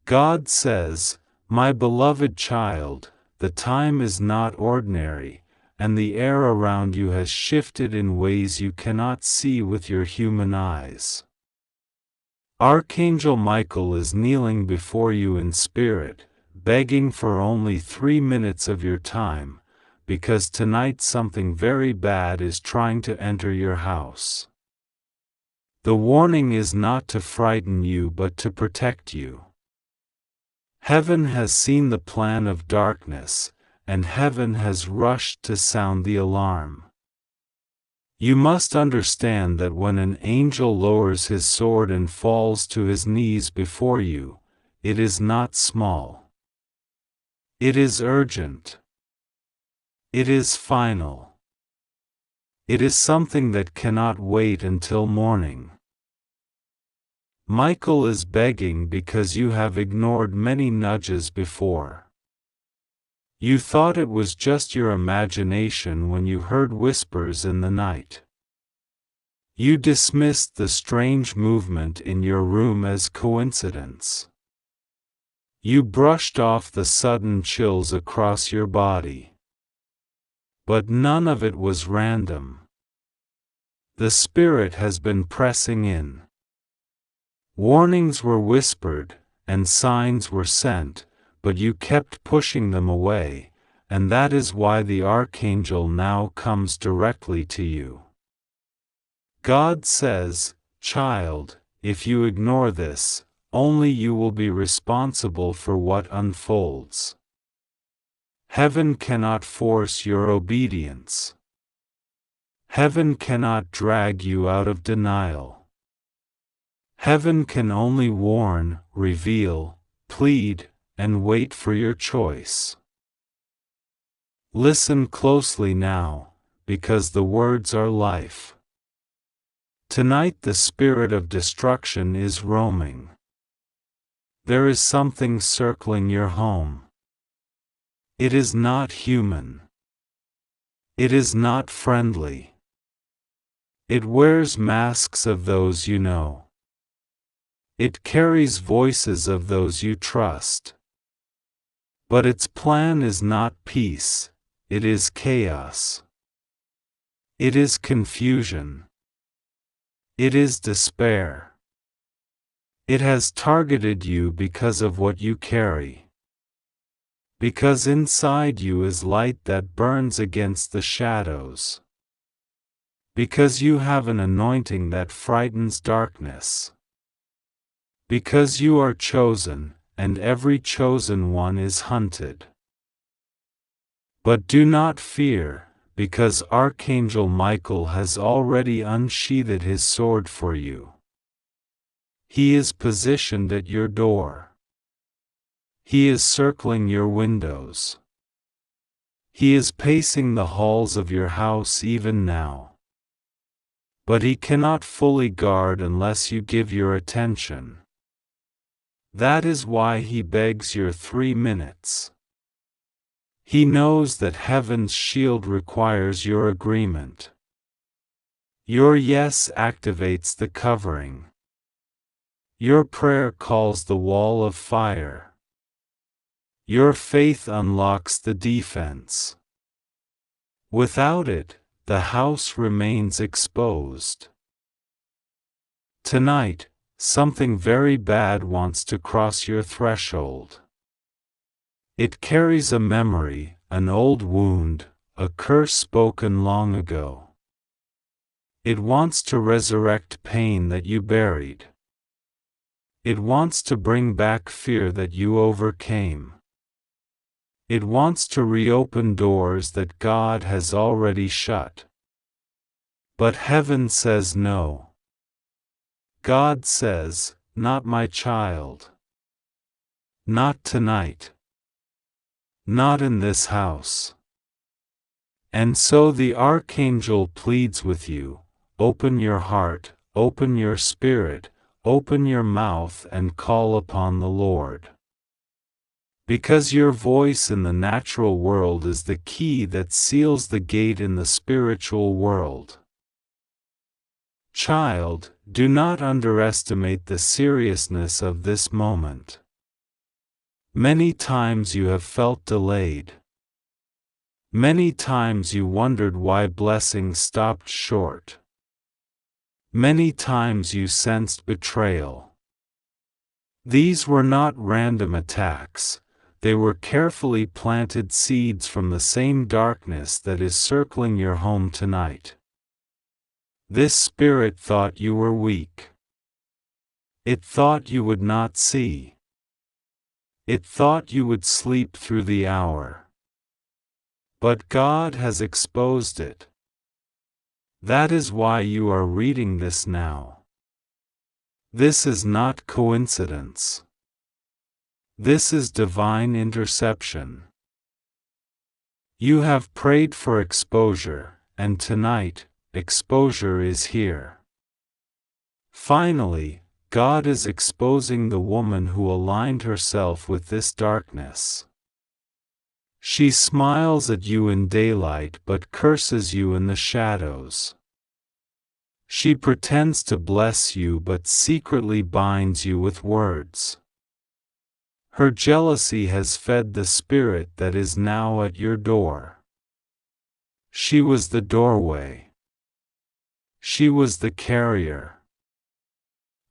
God says, "My beloved child, the time is not ordinary, and the air around you has shifted in ways you cannot see with your human eyes." Archangel Michael is kneeling before you in spirit, begging for only 3 minutes of your time, because tonight something very bad is trying to enter your house. The warning is not to frighten you but to protect you. Heaven has seen the plan of darkness, and heaven has rushed to sound the alarm. You must understand that when an angel lowers his sword and falls to his knees before you, it is not small. It is urgent. It is final. It is something that cannot wait until morning. Michael is begging because you have ignored many nudges before. You thought it was just your imagination when you heard whispers in the night. You dismissed the strange movement in your room as coincidence. You brushed off the sudden chills across your body. But none of it was random. The Spirit has been pressing in. Warnings were whispered, and signs were sent, but you kept pushing them away, and that is why the Archangel now comes directly to you. God says, "Child, if you ignore this, only you will be responsible for what unfolds. Heaven cannot force your obedience. Heaven cannot drag you out of denial. Heaven can only warn, reveal, plead, and wait for your choice." Listen closely now, because the words are life. Tonight the spirit of destruction is roaming. There is something circling your home. It is not human. It is not friendly. It wears masks of those you know. It carries voices of those you trust. But its plan is not peace, it is chaos. It is confusion. It is despair. It has targeted you because of what you carry. Because inside you is light that burns against the shadows. Because you have an anointing that frightens darkness. Because you are chosen, and every chosen one is hunted. But do not fear, because Archangel Michael has already unsheathed his sword for you. He is positioned at your door. He is circling your windows. He is pacing the halls of your house even now. But he cannot fully guard unless you give your attention. That is why he begs your 3 minutes. He knows that heaven's shield requires your agreement. Your yes activates the covering. Your prayer calls the wall of fire. Your faith unlocks the defense. Without it, the house remains exposed. Tonight, something very bad wants to cross your threshold. It carries a memory, an old wound, a curse spoken long ago. It wants to resurrect pain that you buried. It wants to bring back fear that you overcame. It wants to reopen doors that God has already shut. But heaven says no. God says, "Not my child. Not tonight. Not in this house." And so the Archangel pleads with you, open your heart, open your spirit, open your mouth and call upon the Lord. Because your voice in the natural world is the key that seals the gate in the spiritual world. Child, do not underestimate the seriousness of this moment. Many times you have felt delayed. Many times you wondered why blessings stopped short. Many times you sensed betrayal. These were not random attacks, they were carefully planted seeds from the same darkness that is circling your home tonight. This spirit thought you were weak. It thought you would not see. It thought you would sleep through the hour. But God has exposed it. That is why you are reading this now. This is not coincidence. This is divine interception. You have prayed for exposure, and tonight, exposure is here. Finally, God is exposing the woman who aligned herself with this darkness. She smiles at you in daylight but curses you in the shadows. She pretends to bless you but secretly binds you with words. Her jealousy has fed the spirit that is now at your door. She was the doorway. She was the carrier.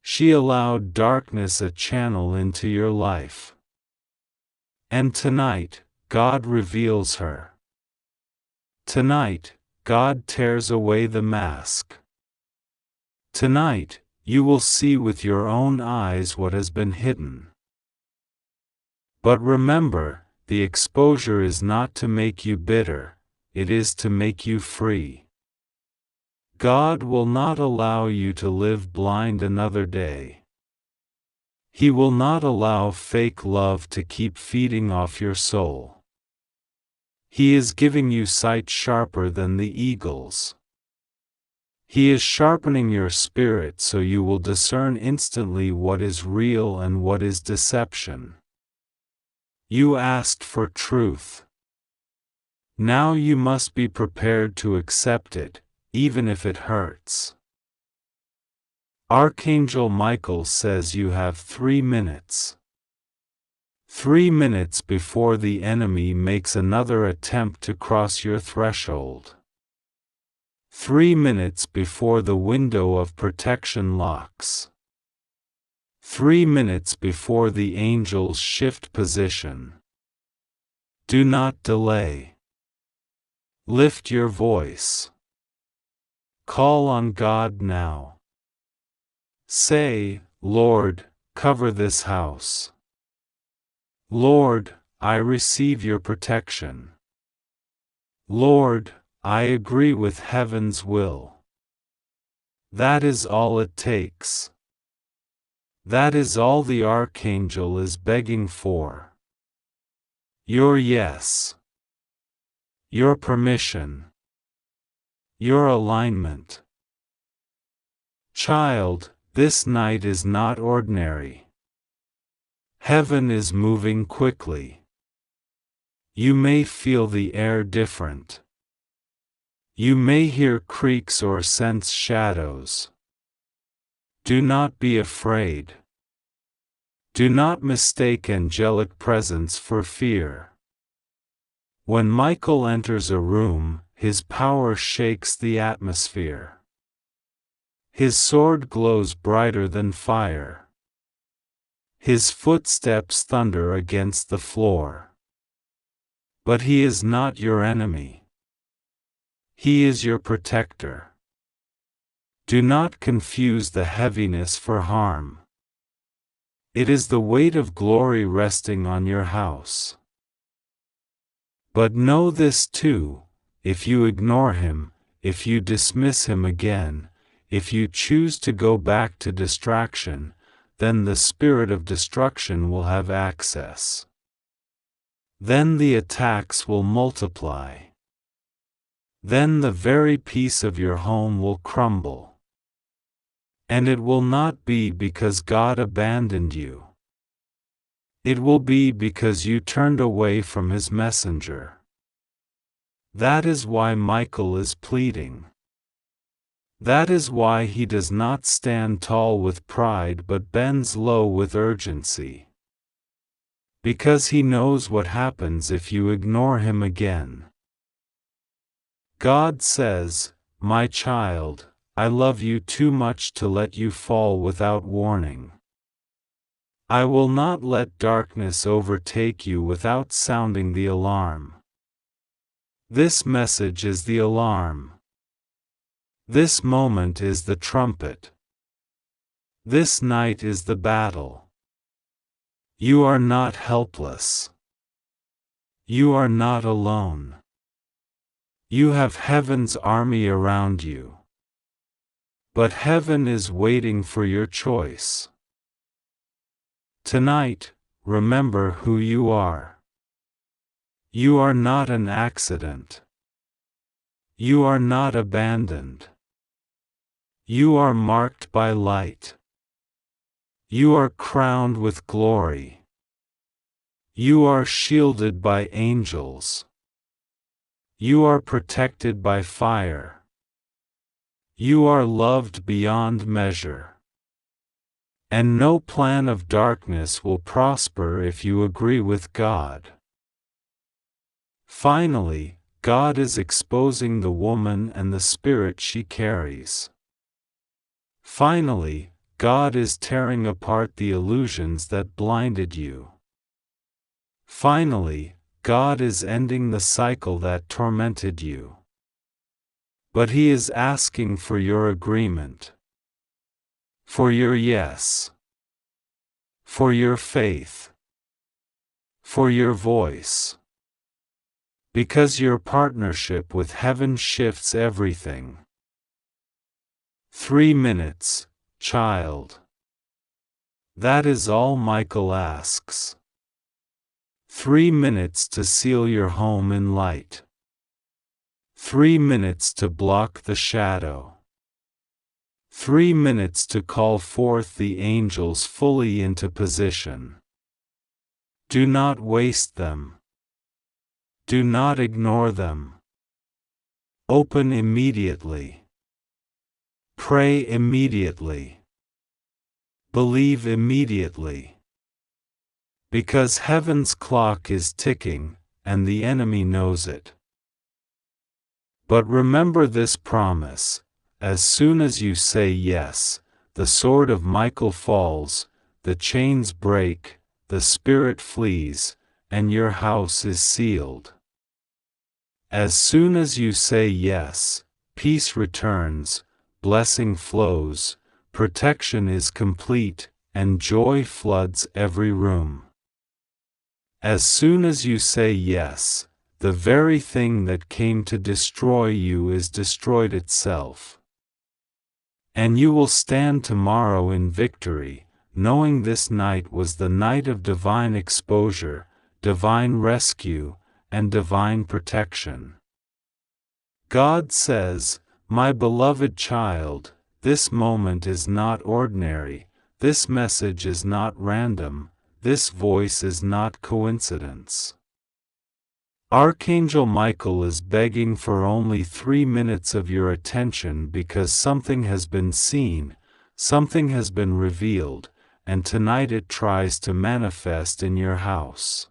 She allowed darkness a channel into your life. And tonight, God reveals her. Tonight, God tears away the mask. Tonight, you will see with your own eyes what has been hidden. But remember, the exposure is not to make you bitter, it is to make you free. God will not allow you to live blind another day. He will not allow fake love to keep feeding off your soul. He is giving you sight sharper than the eagle's. He is sharpening your spirit so you will discern instantly what is real and what is deception. You asked for truth. Now you must be prepared to accept it, even if it hurts. Archangel Michael says you have 3 minutes. 3 minutes before the enemy makes another attempt to cross your threshold. 3 minutes before the window of protection locks. 3 minutes before the angels shift position. Do not delay. Lift your voice. Call on God now. Say, Lord, cover this house. Lord, I receive your protection. Lord, I agree with heaven's will. That is all it takes. That is all the Archangel is begging for. Your yes. Your permission. Your alignment. Child, this night is not ordinary. Heaven is moving quickly. You may feel the air different. You may hear creaks or sense shadows. Do not be afraid. Do not mistake angelic presence for fear. When Michael enters a room, his power shakes the atmosphere. His sword glows brighter than fire. His footsteps thunder against the floor. But he is not your enemy. He is your protector. Do not confuse the heaviness for harm. It is the weight of glory resting on your house. But know this too, if you ignore him, if you dismiss him again, if you choose to go back to distraction, then the spirit of destruction will have access. Then the attacks will multiply. Then the very peace of your home will crumble. And it will not be because God abandoned you. It will be because you turned away from his messenger. That is why Michael is pleading. That is why he does not stand tall with pride but bends low with urgency. because He knows what happens if you ignore Him again. God says, "My child, I love you too much to let you fall without warning. I will not let darkness overtake you without sounding the alarm." This message is the alarm. This moment is the trumpet. This night is the battle. You are not helpless. You are not alone. You have heaven's army around you. But heaven is waiting for your choice. Tonight, remember who you are. You are not an accident. You are not abandoned. You are marked by light. You are crowned with glory. You are shielded by angels. You are protected by fire. You are loved beyond measure. And no plan of darkness will prosper if you agree with God. Finally, God is exposing the woman and the spirit she carries. Finally, God is tearing apart the illusions that blinded you. Finally, God is ending the cycle that tormented you. But He is asking for your agreement, for your yes, for your faith, for your voice. Because your partnership with heaven shifts everything. 3 minutes, child. That is all Michael asks. 3 minutes to seal your home in light. 3 minutes to block the shadow. 3 minutes to call forth the angels fully into position. Do not waste them. Do not ignore them. Open immediately. Pray immediately. Believe immediately. Because heaven's clock is ticking, and the enemy knows it. But remember this promise: as soon as you say yes, the sword of Michael falls, the chains break, the spirit flees, and your house is sealed. As soon as you say yes, peace returns, blessing flows, protection is complete, and joy floods every room. As soon as you say yes, the very thing that came to destroy you is destroyed itself. And you will stand tomorrow in victory, knowing this night was the night of divine exposure, divine rescue, and divine protection. God says, "My beloved child, this moment is not ordinary, this message is not random, this voice is not coincidence." Archangel Michael is begging for only 3 minutes of your attention because something has been seen, something has been revealed, and tonight it tries to manifest in your house.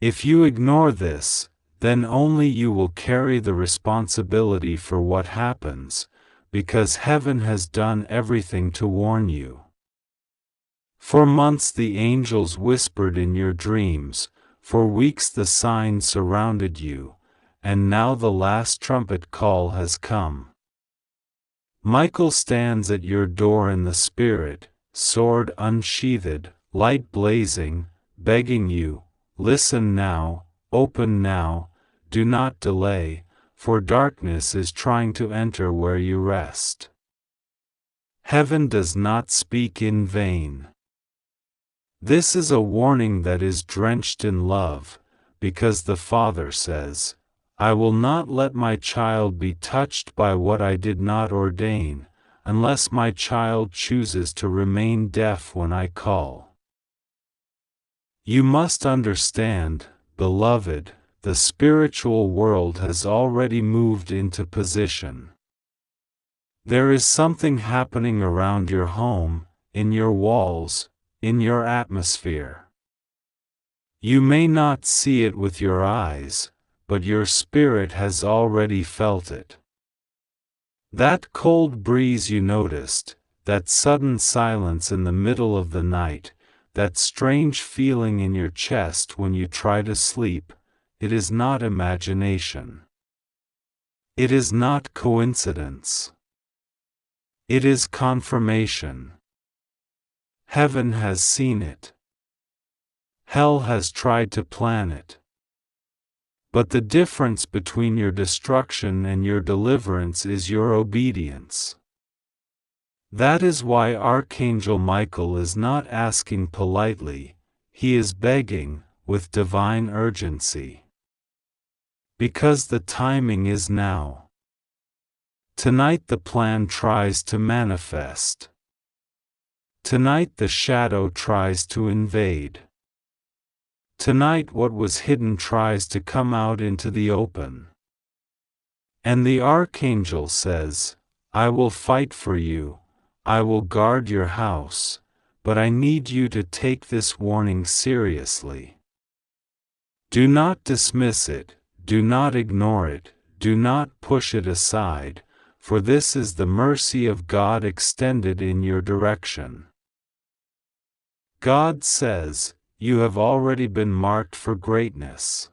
If you ignore this, then only you will carry the responsibility for what happens, because heaven has done everything to warn you. For months the angels whispered in your dreams, for weeks the signs surrounded you, and now the last trumpet call has come. Michael stands at your door in the spirit, sword unsheathed, light blazing, begging you, "Listen now, open now, do not delay, for darkness is trying to enter where you rest." Heaven does not speak in vain. This is a warning that is drenched in love, because the Father says, "I will not let my child be touched by what I did not ordain, unless my child chooses to remain deaf when I call." You must understand, beloved, the spiritual world has already moved into position. There is something happening around your home, in your walls, in your atmosphere. You may not see it with your eyes, but your spirit has already felt it. That cold breeze you noticed, that sudden silence in the middle of the night, that strange feeling in your chest when you try to sleep, it is not imagination. It is not coincidence. It is confirmation. Heaven has seen it. Hell has tried to plan it. But the difference between your destruction and your deliverance is your obedience. That is why Archangel Michael is not asking politely, he is begging, with divine urgency. Because the timing is now. Tonight the plan tries to manifest. Tonight the shadow tries to invade. Tonight what was hidden tries to come out into the open. And the Archangel says, I will fight for you, I will guard your house, but I need you to take this warning seriously. Do not dismiss it, do not ignore it, do not push it aside, for this is the mercy of God extended in your direction. God says, you have already been marked for greatness.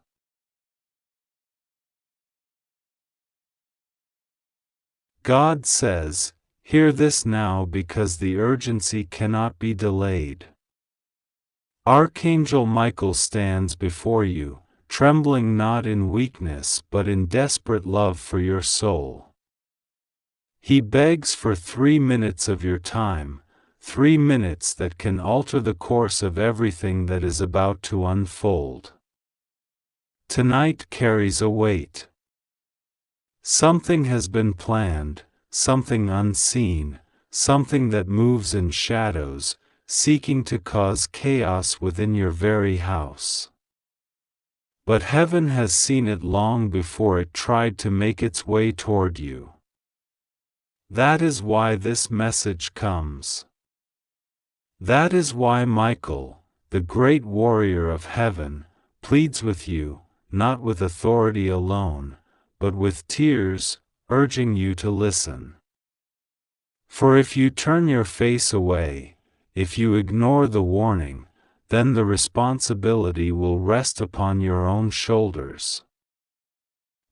God says, hear this now because the urgency cannot be delayed. Archangel Michael stands before you, trembling not in weakness but in desperate love for your soul. He begs for 3 minutes of your time, 3 minutes that can alter the course of everything that is about to unfold. Tonight carries a weight. Something has been planned, something unseen, something that moves in shadows, seeking to cause chaos within your very house. But heaven has seen it long before it tried to make its way toward you. That is why this message comes. That is why Michael, the great warrior of heaven, pleads with you, not with authority alone, but with tears, urging you to listen. For if you turn your face away, if you ignore the warning, then the responsibility will rest upon your own shoulders.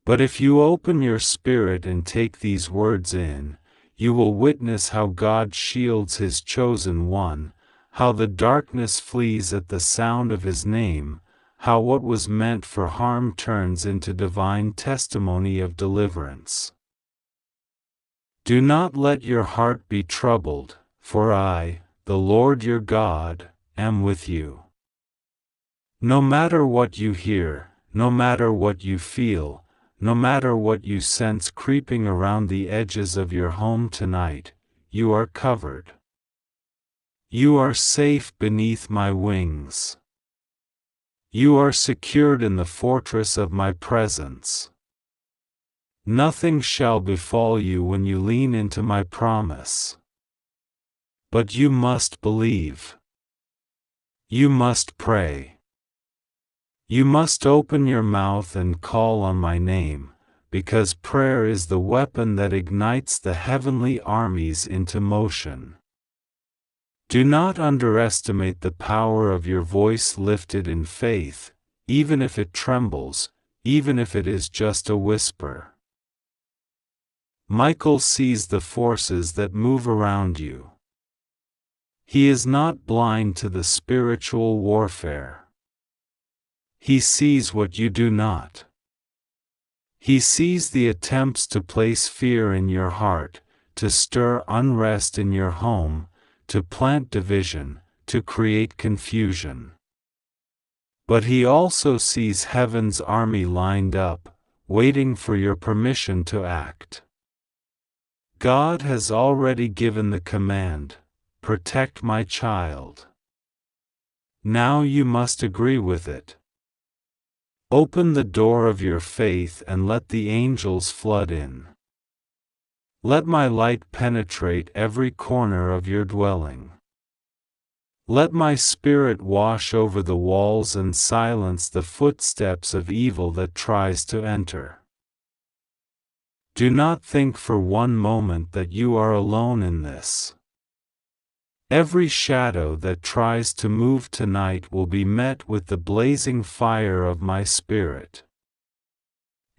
But if you open your spirit and take these words in, you will witness how God shields His chosen one, how the darkness flees at the sound of His name, how what was meant for harm turns into divine testimony of deliverance. Do not let your heart be troubled, for I, the Lord your God, am with you. No matter what you hear, no matter what you feel, no matter what you sense creeping around the edges of your home tonight, you are covered. You are safe beneath my wings. You are secured in the fortress of my presence. Nothing shall befall you when you lean into my promise. But you must believe. You must pray. You must open your mouth and call on my name, because prayer is the weapon that ignites the heavenly armies into motion. Do not underestimate the power of your voice lifted in faith, even if it trembles, even if it is just a whisper. Michael sees the forces that move around you. He is not blind to the spiritual warfare. He sees what you do not. He sees the attempts to place fear in your heart, to stir unrest in your home, to plant division, to create confusion. But He also sees heaven's army lined up, waiting for your permission to act. God has already given the command, protect my child. Now you must agree with it. Open the door of your faith and let the angels flood in. Let my light penetrate every corner of your dwelling. Let my spirit wash over the walls and silence the footsteps of evil that tries to enter. Do not think for one moment that you are alone in this. Every shadow that tries to move tonight will be met with the blazing fire of my spirit.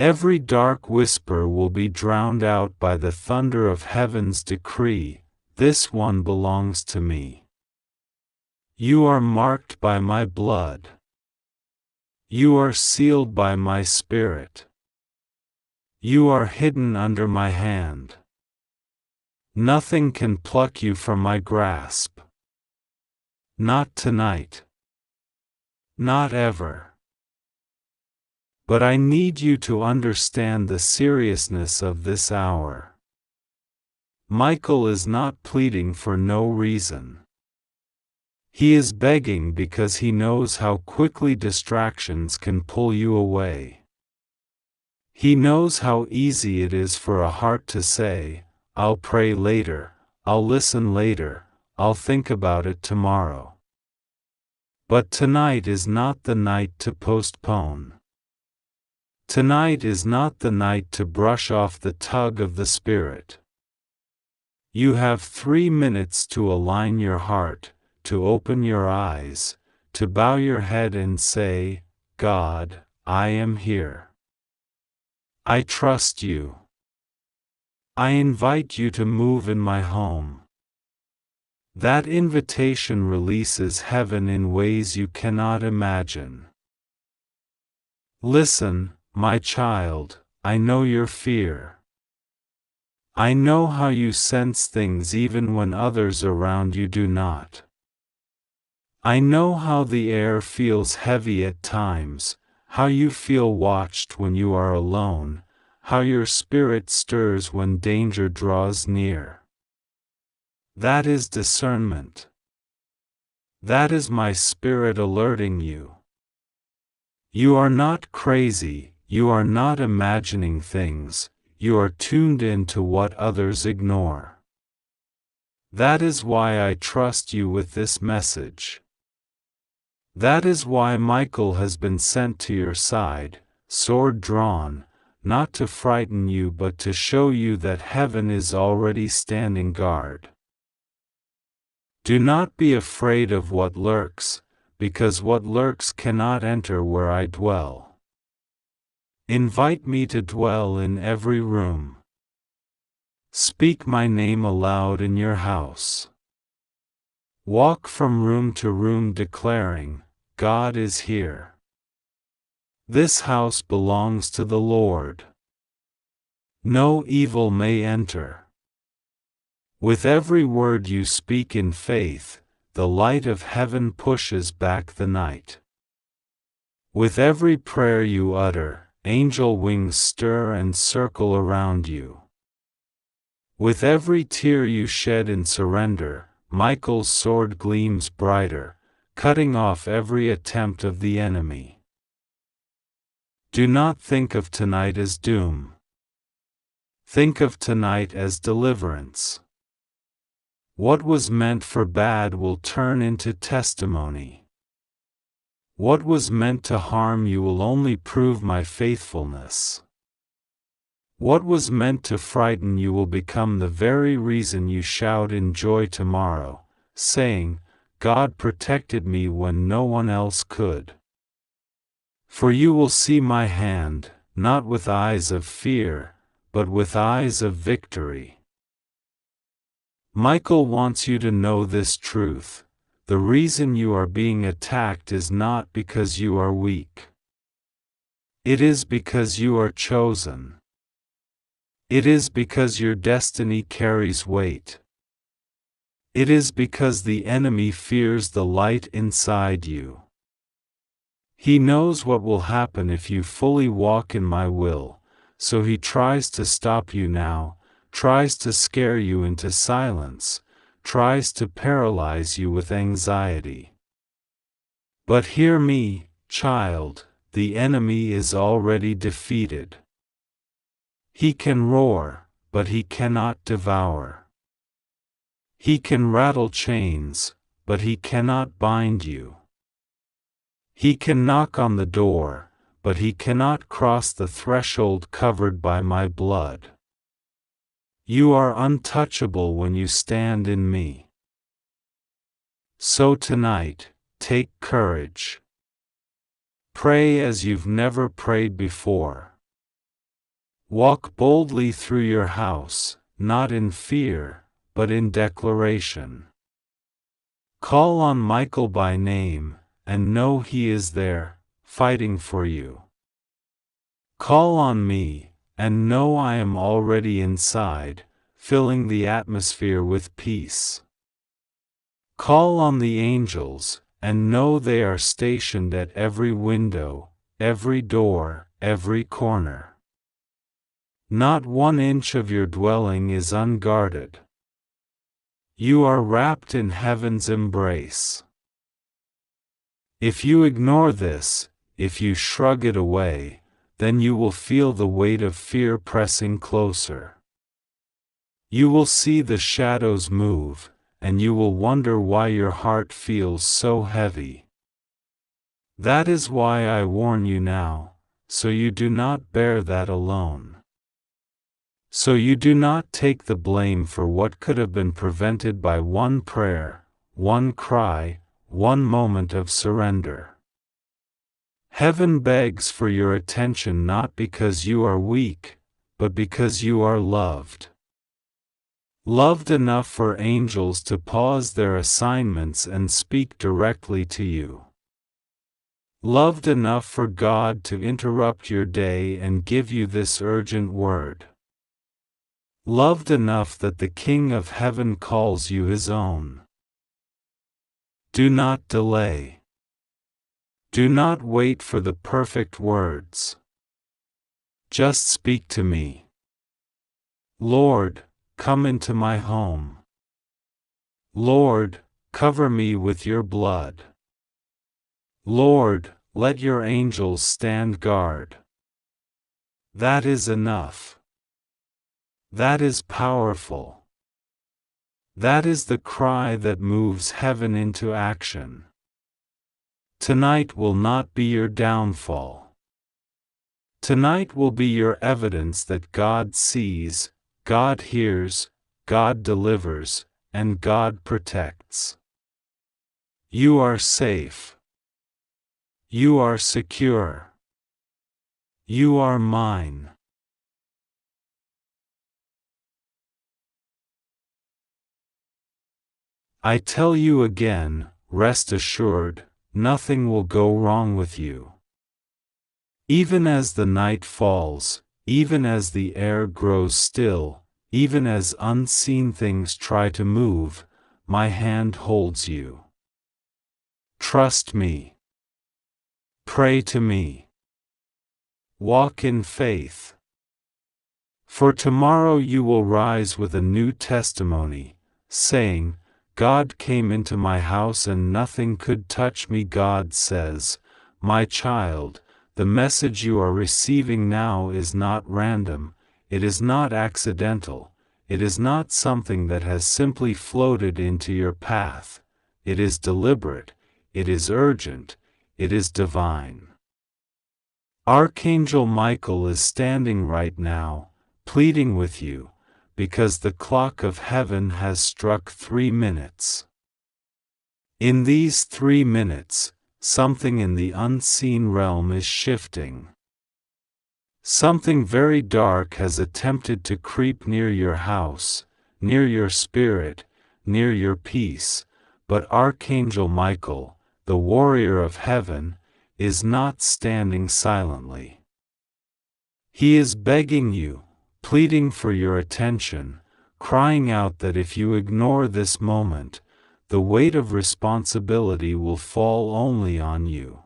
Every dark whisper will be drowned out by the thunder of heaven's decree, this one belongs to me. You are marked by my blood. You are sealed by my spirit. You are hidden under my hand. Nothing can pluck you from my grasp. Not tonight. Not ever. But I need you to understand the seriousness of this hour. Michael is not pleading for no reason. He is begging because he knows how quickly distractions can pull you away. He knows how easy it is for a heart to say, "I'll pray later, I'll listen later, I'll think about it tomorrow." But tonight is not the night to postpone. Tonight is not the night to brush off the tug of the Spirit. You have 3 minutes to align your heart, to open your eyes, to bow your head and say, "God, I am here. I trust you. I invite you to move in my home." That invitation releases heaven in ways you cannot imagine. Listen, my child, I know your fear. I know how you sense things even when others around you do not. I know how the air feels heavy at times, how you feel watched when you are alone, how your spirit stirs when danger draws near. That is discernment. That is my spirit alerting you. You are not crazy, you are not imagining things, you are tuned in to what others ignore. That is why I trust you with this message. That is why Michael has been sent to your side, sword drawn, not to frighten you but to show you that heaven is already standing guard. Do not be afraid of what lurks, because what lurks cannot enter where I dwell. Invite me to dwell in every room. Speak my name aloud in your house. Walk from room to room declaring, "God is here. This house belongs to the Lord. No evil may enter." With every word you speak in faith, the light of heaven pushes back the night. With every prayer you utter, angel wings stir and circle around you. With every tear you shed in surrender, Michael's sword gleams brighter, cutting off every attempt of the enemy. Do not think of tonight as doom. Think of tonight as deliverance. What was meant for bad will turn into testimony. What was meant to harm you will only prove my faithfulness. What was meant to frighten you will become the very reason you shout in joy tomorrow, saying, "God protected me when no one else could." For you will see my hand, not with eyes of fear, but with eyes of victory. Michael wants you to know this truth. The reason you are being attacked is not because you are weak. It is because you are chosen. It is because your destiny carries weight. It is because the enemy fears the light inside you. He knows what will happen if you fully walk in my will, so he tries to stop you now, tries to scare you into silence, tries to paralyze you with anxiety. But hear me, child, the enemy is already defeated. He can roar, but he cannot devour. He can rattle chains, but he cannot bind you. He can knock on the door, but he cannot cross the threshold covered by my blood. You are untouchable when you stand in me. So tonight, take courage. Pray as you've never prayed before. Walk boldly through your house, not in fear, but in declaration. Call on Michael by name, and know he is there, fighting for you. Call on me, and know I am already inside, filling the atmosphere with peace. Call on the angels, and know they are stationed at every window, every door, every corner. Not 1 inch of your dwelling is unguarded. You are wrapped in heaven's embrace. If you ignore this, if you shrug it away, then you will feel the weight of fear pressing closer. You will see the shadows move, and you will wonder why your heart feels so heavy. That is why I warn you now, so you do not bear that alone. So you do not take the blame for what could have been prevented by one prayer, one cry, one moment of surrender. Heaven begs for your attention not because you are weak, but because you are loved. Loved enough for angels to pause their assignments and speak directly to you. Loved enough for God to interrupt your day and give you this urgent word. Loved enough that the King of Heaven calls you his own. Do not delay. Do not wait for the perfect words. Just speak to me. Lord, come into my home. Lord, cover me with your blood. Lord, let your angels stand guard. That is enough. That is powerful. That is the cry that moves heaven into action. Tonight will not be your downfall. Tonight will be your evidence that God sees, God hears, God delivers, and God protects. You are safe. You are secure. You are mine. I tell you again, rest assured, nothing will go wrong with you. Even as the night falls, even as the air grows still, even as unseen things try to move, my hand holds you. Trust me. Pray to me. Walk in faith. For tomorrow you will rise with a new testimony, saying, God came into my house and nothing could touch me. God says, my child, the message you are receiving now is not random, it is not accidental, it is not something that has simply floated into your path, it is deliberate, it is urgent, it is divine. Archangel Michael is standing right now, pleading with you, because the clock of heaven has struck 3 minutes. In these 3 minutes, something in the unseen realm is shifting. Something very dark has attempted to creep near your house, near your spirit, near your peace, but Archangel Michael, the warrior of heaven, is not standing silently. He is begging you, pleading for your attention, crying out that if you ignore this moment, the weight of responsibility will fall only on you.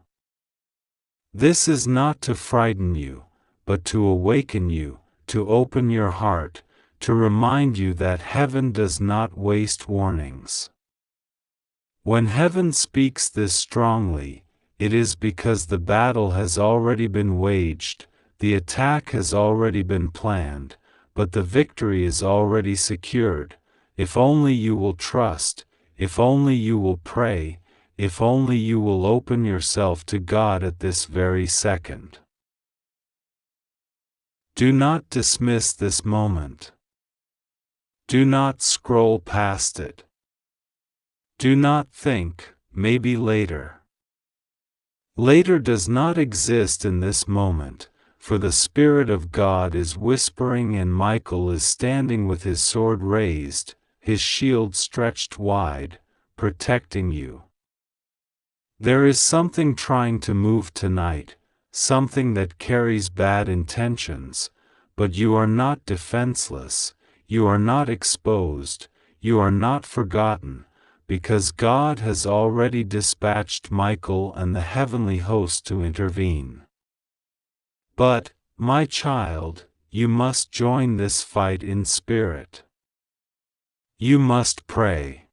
This is not to frighten you, but to awaken you, to open your heart, to remind you that heaven does not waste warnings. When heaven speaks this strongly, it is because the battle has already been waged, the attack has already been planned, but the victory is already secured, if only you will trust, if only you will pray, if only you will open yourself to God at this very second. Do not dismiss this moment. Do not scroll past it. Do not think, maybe later. Later does not exist in this moment, for the Spirit of God is whispering and Michael is standing with his sword raised, his shield stretched wide, protecting you. There is something trying to move tonight, something that carries bad intentions, but you are not defenseless, you are not exposed, you are not forgotten, because God has already dispatched Michael and the heavenly host to intervene. But, my child, you must join this fight in spirit. You must pray.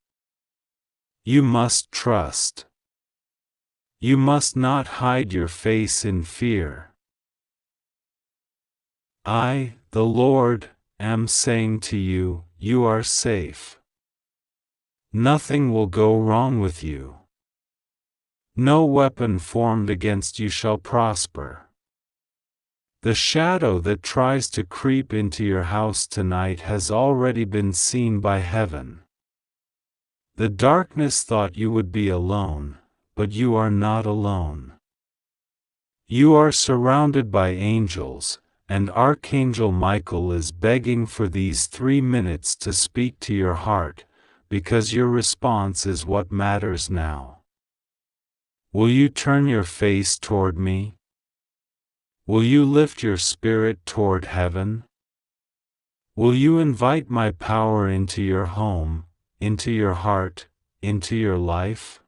You must trust. You must not hide your face in fear. I, the Lord, am saying to you, you are safe. Nothing will go wrong with you. No weapon formed against you shall prosper. The shadow that tries to creep into your house tonight has already been seen by heaven. The darkness thought you would be alone, but you are not alone. You are surrounded by angels, and Archangel Michael is begging for these 3 minutes to speak to your heart, because your response is what matters now. Will you turn your face toward me? Will you lift your spirit toward heaven? Will you invite my power into your home, into your heart, into your life?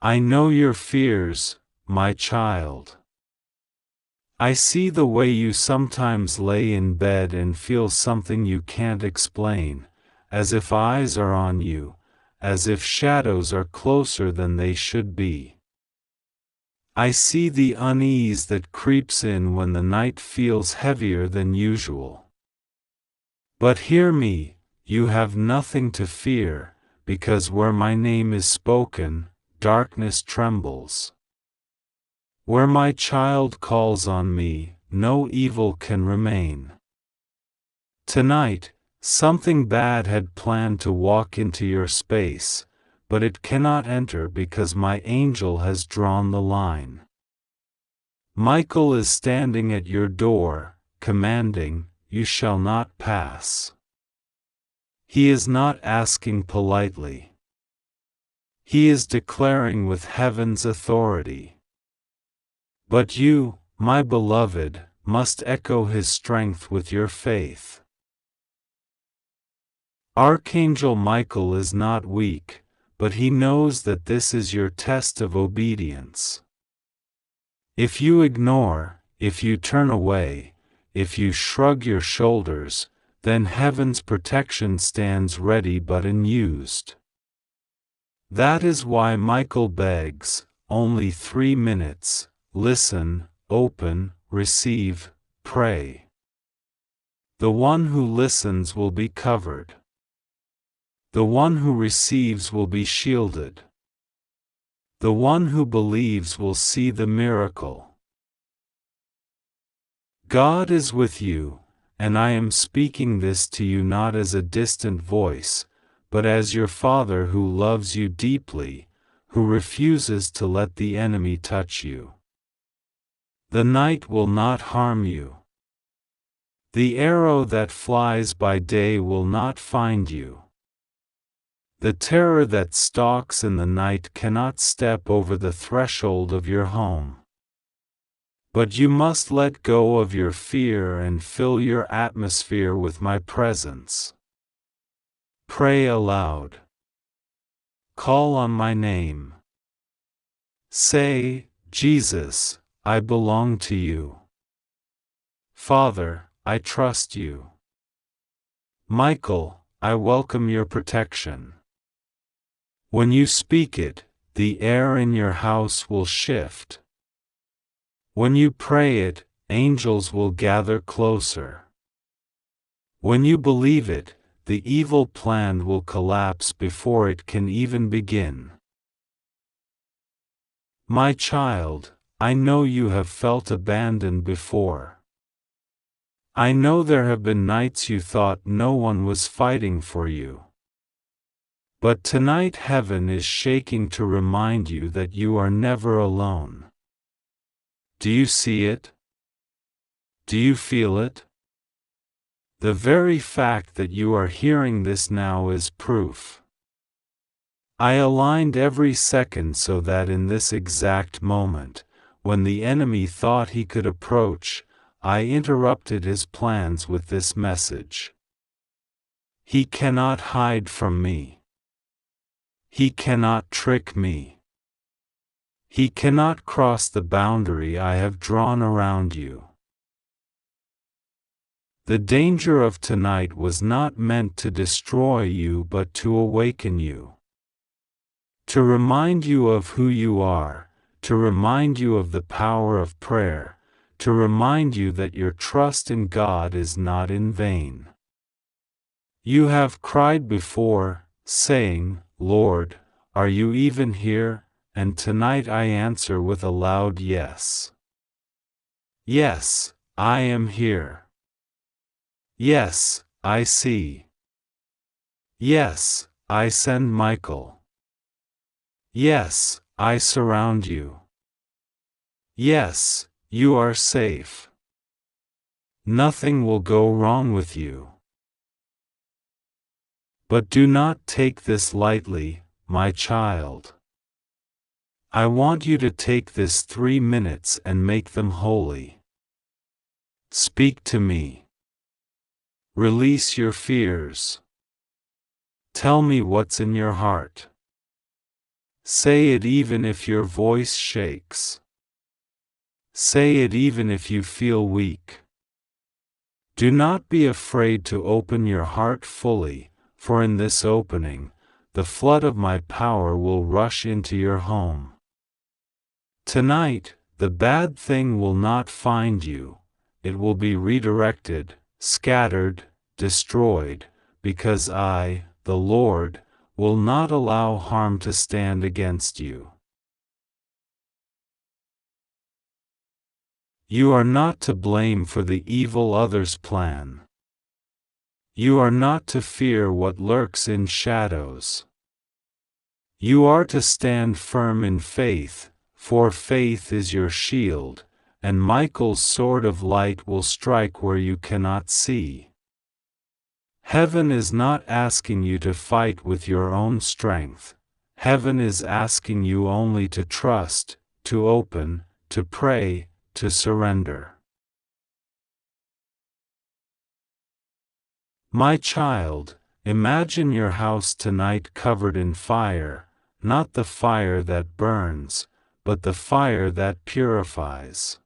I know your fears, my child. I see the way you sometimes lay in bed and feel something you can't explain, as if eyes are on you, as if shadows are closer than they should be. I see the unease that creeps in when the night feels heavier than usual. But hear me, you have nothing to fear, because where my name is spoken, darkness trembles. Where my child calls on me, no evil can remain. Tonight, something bad had planned to walk into your space, but it cannot enter because my angel has drawn the line. Michael is standing at your door, commanding, you shall not pass. He is not asking politely. He is declaring with heaven's authority. But you, my beloved, must echo his strength with your faith. Archangel Michael is not weak, but he knows that this is your test of obedience. If you ignore, if you turn away, if you shrug your shoulders, then heaven's protection stands ready but unused. That is why Michael begs, only 3 minutes. Listen, open, receive, pray. The one who listens will be covered. The one who receives will be shielded. The one who believes will see the miracle. God is with you, and I am speaking this to you not as a distant voice, but as your Father who loves you deeply, who refuses to let the enemy touch you. The night will not harm you. The arrow that flies by day will not find you. The terror that stalks in the night cannot step over the threshold of your home. But you must let go of your fear and fill your atmosphere with my presence. Pray aloud. Call on my name. Say, Jesus, I belong to you. Father, I trust you. Michael, I welcome your protection. When you speak it, the air in your house will shift. When you pray it, angels will gather closer. When you believe it, the evil plan will collapse before it can even begin. My child, I know you have felt abandoned before. I know there have been nights you thought no one was fighting for you. But tonight heaven is shaking to remind you that you are never alone. Do you see it? Do you feel it? The very fact that you are hearing this now is proof. I aligned every second so that in this exact moment, when the enemy thought he could approach, I interrupted his plans with this message. He cannot hide from me. He cannot trick me. He cannot cross the boundary I have drawn around you. The danger of tonight was not meant to destroy you but to awaken you. To remind you of who you are, to remind you of the power of prayer, to remind you that your trust in God is not in vain. You have cried before, saying, Lord, are you even here? And tonight I answer with a loud yes. Yes, I am here. Yes, I see. Yes, I send Michael. Yes, I surround you. Yes, you are safe. Nothing will go wrong with you. But do not take this lightly, my child. I want you to take this 3 minutes and make them holy. Speak to me. Release your fears. Tell me what's in your heart. Say it even if your voice shakes. Say it even if you feel weak. Do not be afraid to open your heart fully, for in this opening, the flood of my power will rush into your home. Tonight, the bad thing will not find you. It will be redirected, scattered, destroyed, because I, the Lord, will not allow harm to stand against you. You are not to blame for the evil others plan. You are not to fear what lurks in shadows. You are to stand firm in faith, for faith is your shield, and Michael's sword of light will strike where you cannot see. Heaven is not asking you to fight with your own strength. Heaven is asking you only to trust, to open, to pray, to surrender. My child, imagine your house tonight covered in fire, not the fire that burns, but the fire that purifies.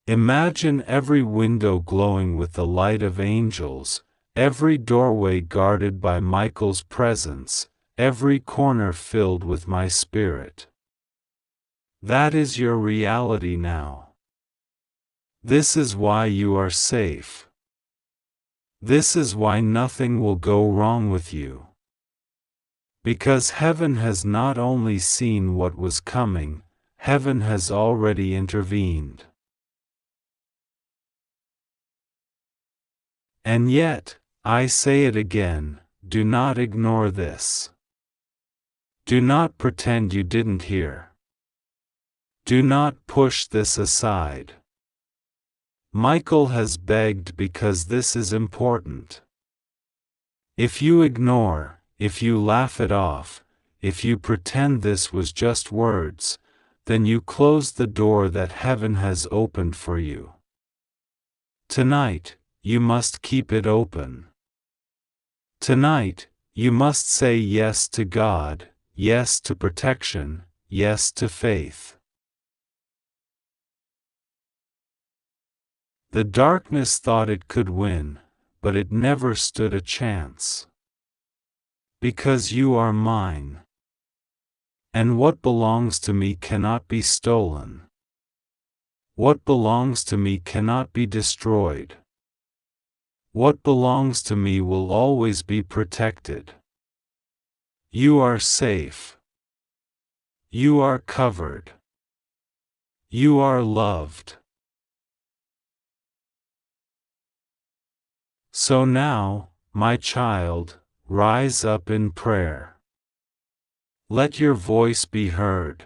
Imagine every window glowing with the light of angels, every doorway guarded by Michael's presence, every corner filled with my spirit. That is your reality now. This is why you are safe. This is why nothing will go wrong with you. Because heaven has not only seen what was coming, heaven has already intervened. And yet, I say it again, do not ignore this. Do not pretend you didn't hear. Do not push this aside. Michael has begged because this is important. If you ignore, if you laugh it off, if you pretend this was just words, then you close the door that heaven has opened for you. Tonight, you must keep it open. Tonight, you must say yes to God, yes to protection, yes to faith. The darkness thought it could win, but it never stood a chance. Because you are mine. And what belongs to me cannot be stolen. What belongs to me cannot be destroyed. What belongs to me will always be protected. You are safe. You are covered. You are loved. So now, my child, rise up in prayer. Let your voice be heard.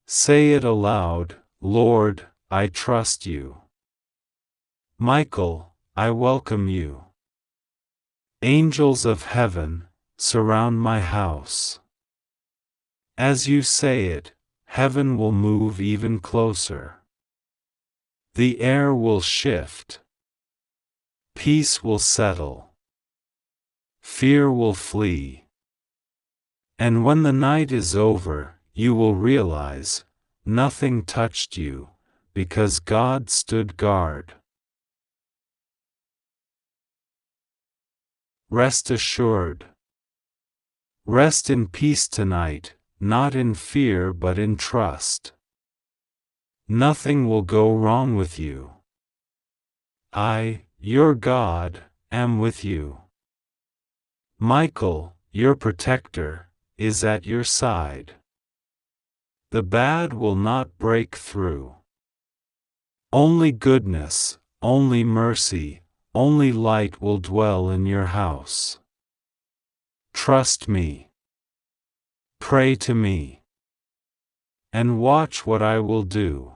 Say it aloud, Lord, I trust you. Michael, I welcome you. Angels of heaven, surround my house. As you say it, heaven will move even closer. The air will shift. Peace will settle. Fear will flee. And when the night is over, you will realize, nothing touched you, because God stood guard. Rest assured. Rest in peace tonight, not in fear but in trust. Nothing will go wrong with you. I, your God, am with you. Michael, your protector, is at your side. The bad will not break through. Only goodness, only mercy, only light will dwell in your house. Trust me. Pray to me. And watch what I will do.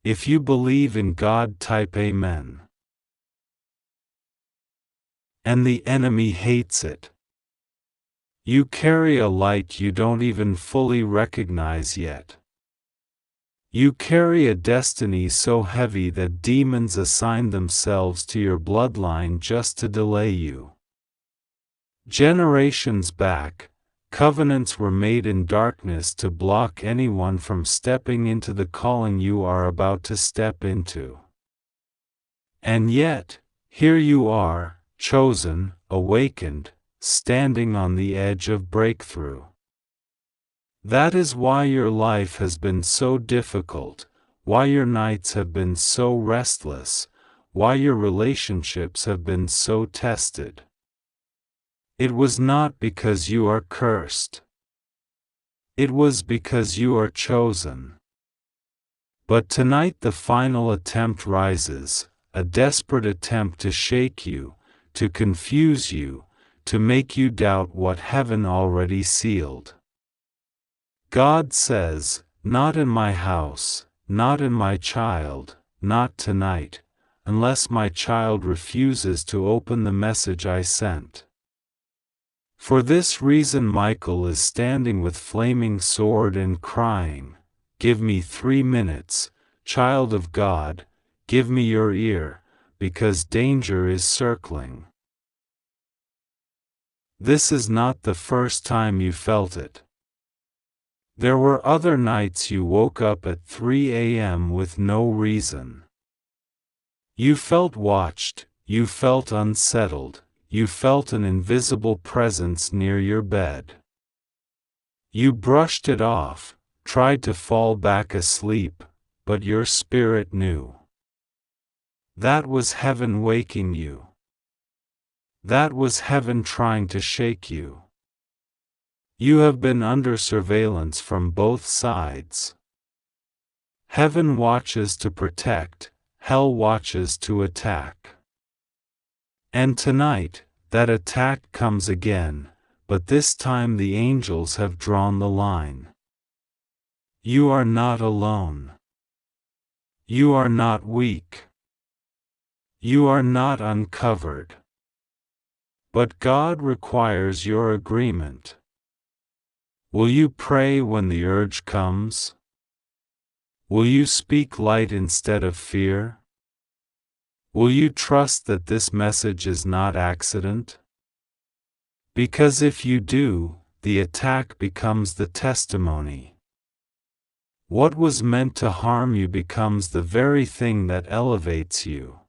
If you believe in God, type Amen. And the enemy hates it. You carry a light you don't even fully recognize yet. You carry a destiny so heavy that demons assign themselves to your bloodline just to delay you. Generations back, covenants were made in darkness to block anyone from stepping into the calling you are about to step into. And yet, here you are, chosen, awakened, standing on the edge of breakthrough. That is why your life has been so difficult, why your nights have been so restless, why your relationships have been so tested. It was not because you are cursed. It was because you are chosen. But tonight the final attempt rises, a desperate attempt to shake you, to confuse you, to make you doubt what heaven already sealed. God says, not in my house, not in my child, not tonight, unless my child refuses to open the message I sent. For this reason Michael is standing with flaming sword and crying, give me 3 minutes, child of God, give me your ear, because danger is circling. This is not the first time you felt it. There were other nights you woke up at 3 a.m. with no reason. You felt watched, you felt unsettled, you felt an invisible presence near your bed. You brushed it off, tried to fall back asleep, but your spirit knew. That was heaven waking you. That was heaven trying to shake you. You have been under surveillance from both sides. Heaven watches to protect, hell watches to attack. And tonight, that attack comes again, but this time the angels have drawn the line. You are not alone. You are not weak. You are not uncovered. But God requires your agreement. Will you pray when the urge comes? Will you speak light instead of fear? Will you trust that this message is not accident? Because if you do, the attack becomes the testimony. What was meant to harm you becomes the very thing that elevates you.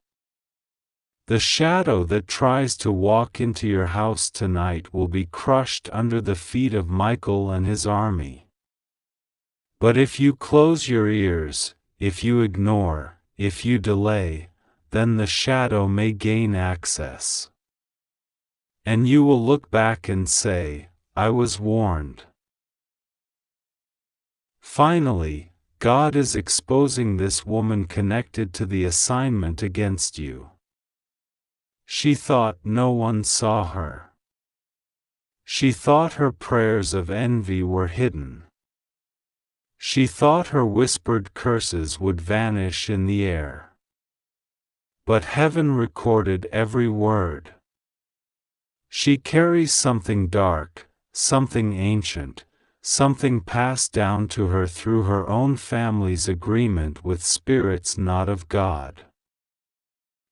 The shadow that tries to walk into your house tonight will be crushed under the feet of Michael and his army. But if you close your ears, if you ignore, if you delay, then the shadow may gain access. And you will look back and say, I was warned. Finally, God is exposing this woman connected to the assignment against you. She thought no one saw her. She thought her prayers of envy were hidden. She thought her whispered curses would vanish in the air. But heaven recorded every word. She carries something dark, something ancient, something passed down to her through her own family's agreement with spirits not of God.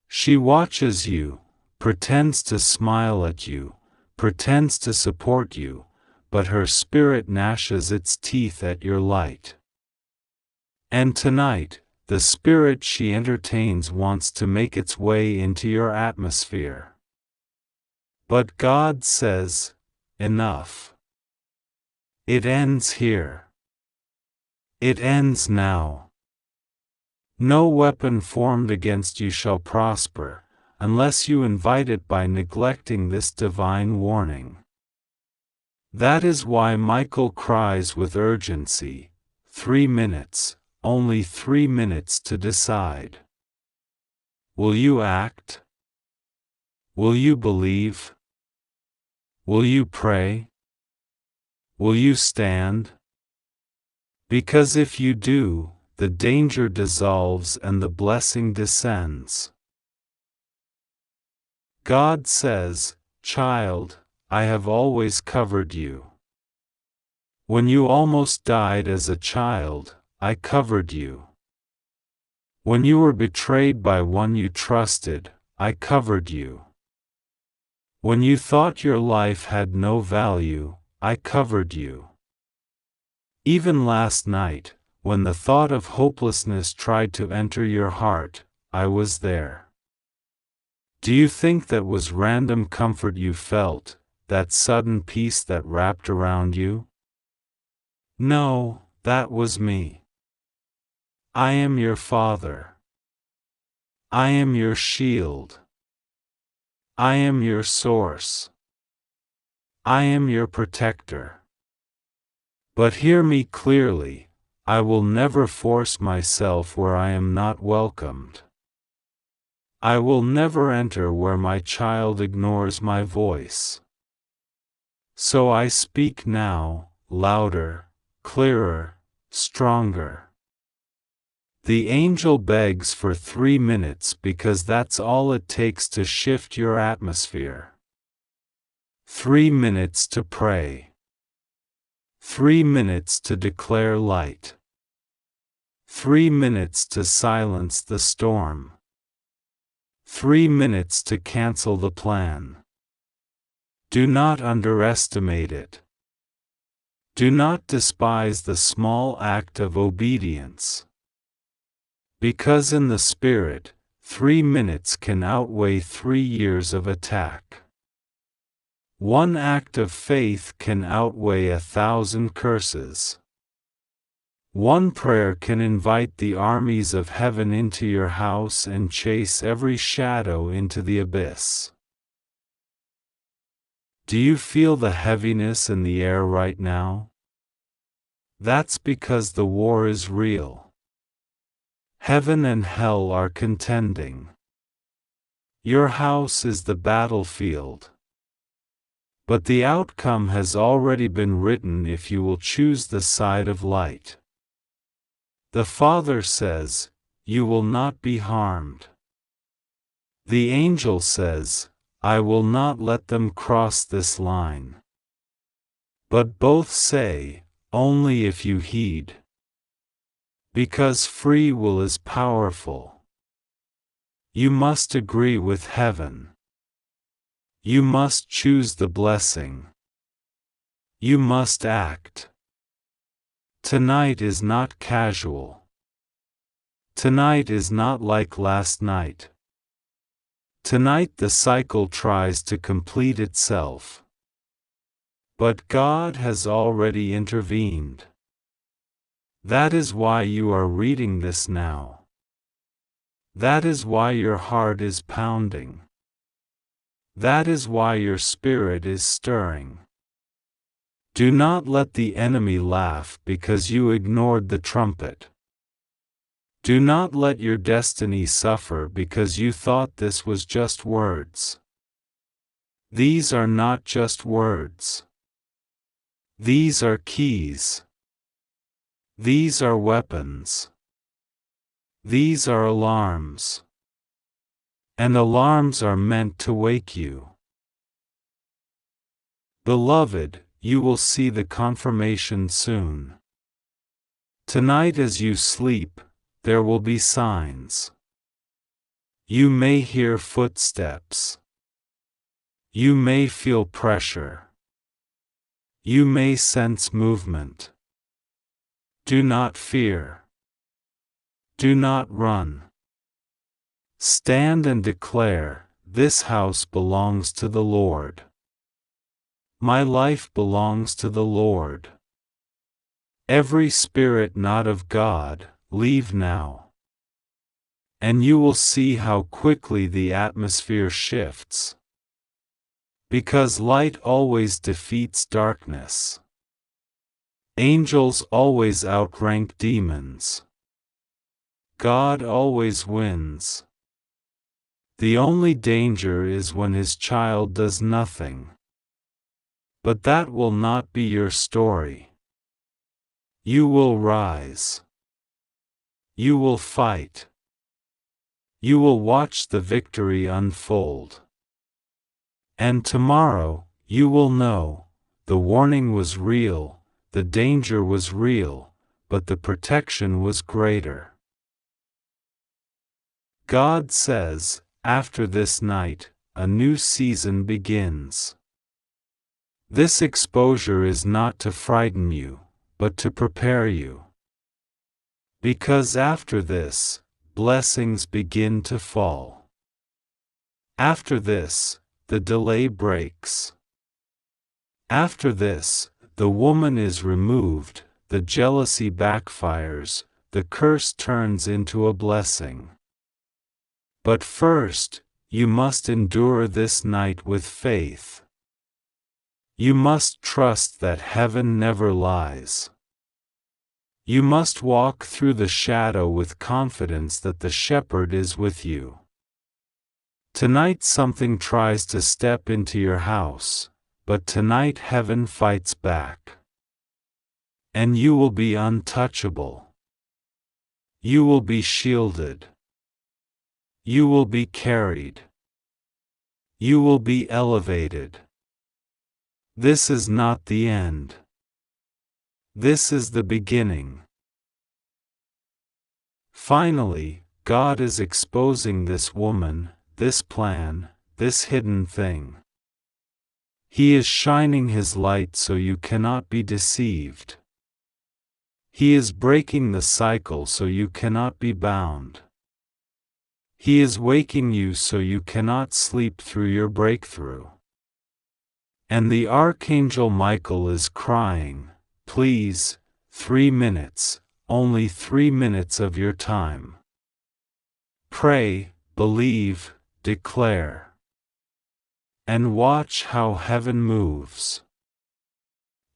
She watches you, pretends to smile at you, pretends to support you, but her spirit gnashes its teeth at your light. And tonight, the spirit she entertains wants to make its way into your atmosphere. But God says, enough. It ends here. It ends now. No weapon formed against you shall prosper, unless you invite it by neglecting this divine warning. That is why Michael cries with urgency, 3 minutes, only 3 minutes to decide. Will you act? Will you believe? Will you pray? Will you stand? Because if you do, the danger dissolves and the blessing descends. God says, child, I have always covered you. When you almost died as a child, I covered you. When you were betrayed by one you trusted, I covered you. When you thought your life had no value, I covered you. Even last night, when the thought of hopelessness tried to enter your heart, I was there. Do you think that was random comfort you felt, that sudden peace that wrapped around you? No, that was me. I am your Father. I am your shield. I am your source. I am your protector. But hear me clearly, I will never force myself where I am not welcomed. I will never enter where my child ignores my voice. So I speak now, louder, clearer, stronger. The angel begs for 3 minutes because that's all it takes to shift your atmosphere. 3 minutes to pray. 3 minutes to declare light. 3 minutes to silence the storm. 3 minutes to cancel the plan. Do not underestimate it. Do not despise the small act of obedience. Because in the Spirit, 3 minutes can outweigh 3 years of attack. 1 act of faith can outweigh 1,000 curses. 1 prayer can invite the armies of heaven into your house and chase every shadow into the abyss. Do you feel the heaviness in the air right now? That's because the war is real. Heaven and hell are contending. Your house is the battlefield. But the outcome has already been written if you will choose the side of light. The Father says, you will not be harmed. The angel says, I will not let them cross this line. But both say, only if you heed. Because free will is powerful. You must agree with heaven. You must choose the blessing. You must act. Tonight is not casual. Tonight is not like last night. Tonight the cycle tries to complete itself. But God has already intervened. That is why you are reading this now. That is why your heart is pounding. That is why your spirit is stirring. Do not let the enemy laugh because you ignored the trumpet. Do not let your destiny suffer because you thought this was just words. These are not just words. These are keys. These are weapons. These are alarms. And alarms are meant to wake you. Beloved, you will see the confirmation soon. Tonight as you sleep, there will be signs. You may hear footsteps. You may feel pressure. You may sense movement. Do not fear. Do not run. Stand and declare, "This house belongs to the Lord. My life belongs to the Lord. Every spirit not of God, leave now." And you will see how quickly the atmosphere shifts. Because light always defeats darkness. Angels always outrank demons. God always wins. The only danger is when His child does nothing. But that will not be your story. You will rise. You will fight. You will watch the victory unfold. And tomorrow, you will know, the warning was real, the danger was real, but the protection was greater. God says, after this night, a new season begins. This exposure is not to frighten you, but to prepare you. Because after this, blessings begin to fall. After this, the delay breaks. After this, the woman is removed, the jealousy backfires, the curse turns into a blessing. But first, you must endure this night with faith. You must trust that heaven never lies. You must walk through the shadow with confidence that the shepherd is with you. Tonight something tries to step into your house, but tonight heaven fights back. And you will be untouchable. You will be shielded. You will be carried. You will be elevated. This is not the end. This is the beginning. Finally, God is exposing this woman, this plan, this hidden thing. He is shining His light so you cannot be deceived. He is breaking the cycle so you cannot be bound. He is waking you so you cannot sleep through your breakthrough. And the Archangel Michael is crying, "Please, 3 minutes, only 3 minutes of your time. Pray, believe, declare. And watch how heaven moves.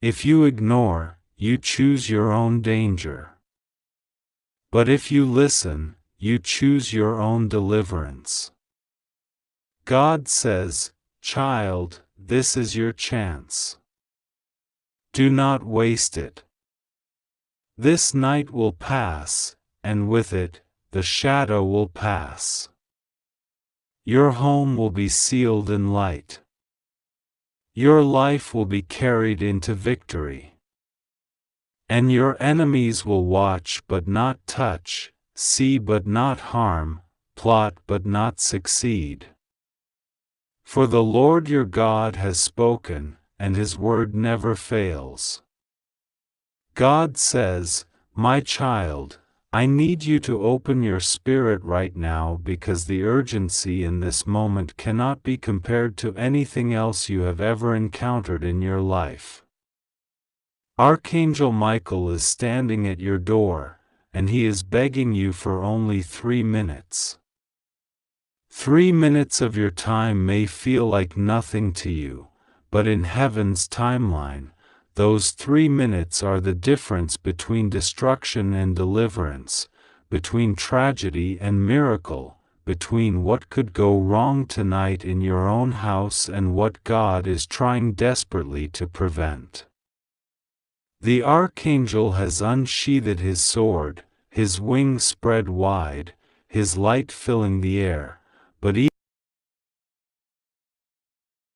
If you ignore, you choose your own danger. But if you listen, you choose your own deliverance." God says, "Child, this is your chance. Do not waste it. This night will pass, and with it, the shadow will pass. Your home will be sealed in light. Your life will be carried into victory. And your enemies will watch but not touch, see but not harm, plot but not succeed. For the Lord your God has spoken, and His word never fails." God says, "My child, I need you to open your spirit right now because the urgency in this moment cannot be compared to anything else you have ever encountered in your life." Archangel Michael is standing at your door, and he is begging you for only 3 minutes. 3 minutes of your time may feel like nothing to you, but in heaven's timeline, those 3 minutes are the difference between destruction and deliverance, between tragedy and miracle, between what could go wrong tonight in your own house and what God is trying desperately to prevent. The Archangel has unsheathed his sword, his wings spread wide, his light filling the air, but